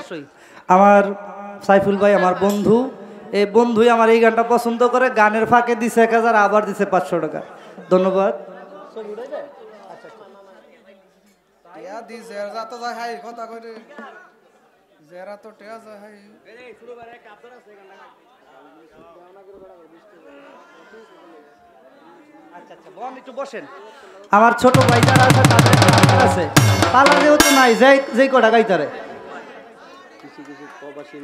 অবশ্যই আমার সাইফুল ভাই আমার বন্ধু, এই বন্ধুই আমার এই গানটা পছন্দ করে, গানের ফাঁকে দিছে 1000 আবার দিছে 500 টাকা। ধন্যবাদ। একটু বসেন, আমার ছোট ভাই যারা আছে তাদের আছে পালা যেহেতু নাই, যেই কটা গাইতারে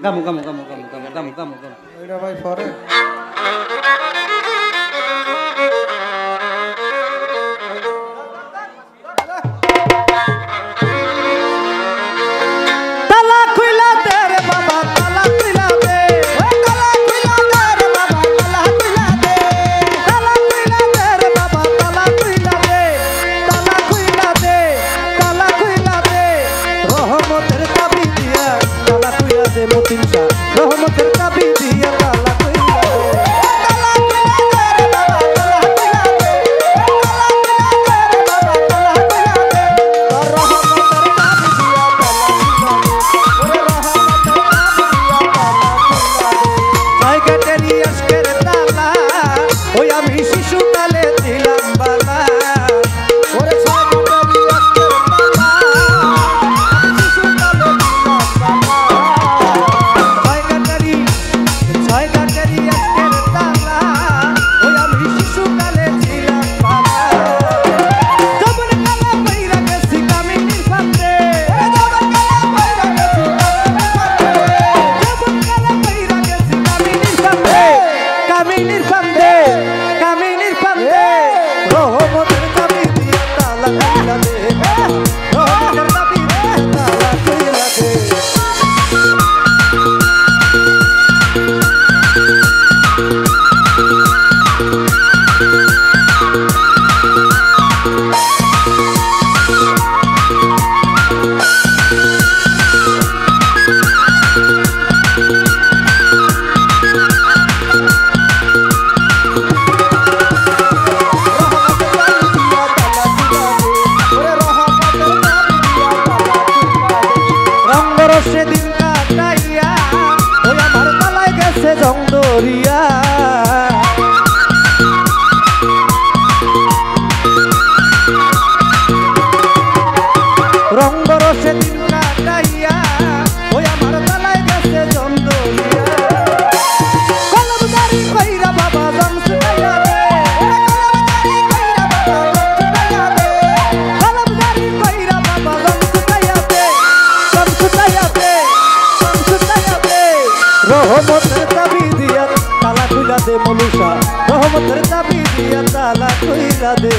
গামু গামু গামু গামু গামু গামু গামু গামু ওইটা ভাই পরে রহমতের চাবি দিয়া তালা কইলা ওই আমি শিশুকালে দিলাম বালা সেদিন কাটাইয়া ওই আমার তলায় গেছে জং দরিয়া রঙ্গর সেদিন কাটাইয়া ওই আমার তলায় গেছে জং দরিয়া কলমদারি কইরা বাবা জং ছুটাইয়া দে কলমদারি কইরা বাবা জং ছুটাইয়া দে রহমতের চাবি দিয়া তালা কইলা দে মনুষা রহমতের চাবি দিয়া তালা কইলা দে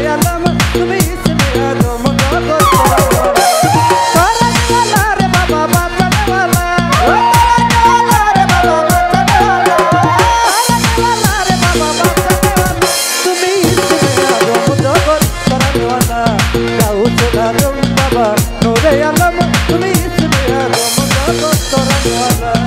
आलम तुम इसमें आलम जगत करने वाला रे बाबा बचाने वाला करने वाला रे बाबा बचाने वाला करने वाला रे बाबा बचाने वाला तुम इसमें आलम जगत करने वाला गाउस आलम बाबा नूरे आलम तुम इसमें आलम जगत करने वाला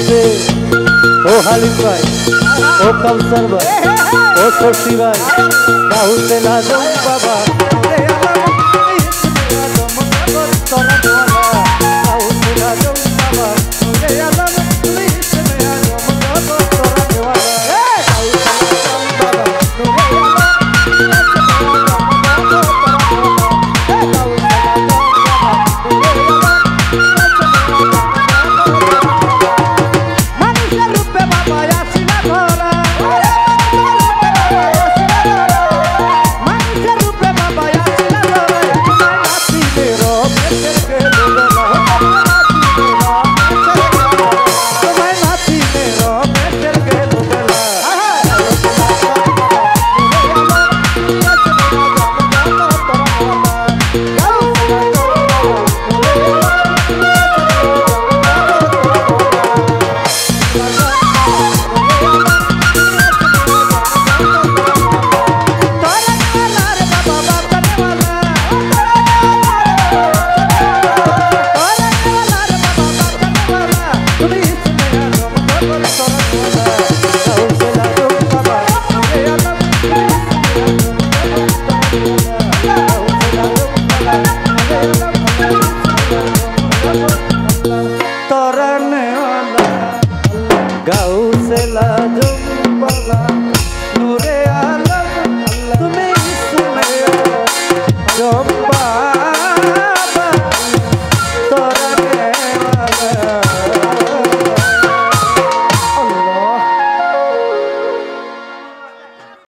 ओ हालिम भाई ओ कौसर भाई ओ छोटी भाई राहुल से लाजम बाबा रे आलम इसमें आलम जगत करने वाला राहुल से लाजम बाबा रे आलम इसमें आलम जगत करने वाला राहुल से लाजम बाबा रे तरने वाला गाँव से लाजम बाबा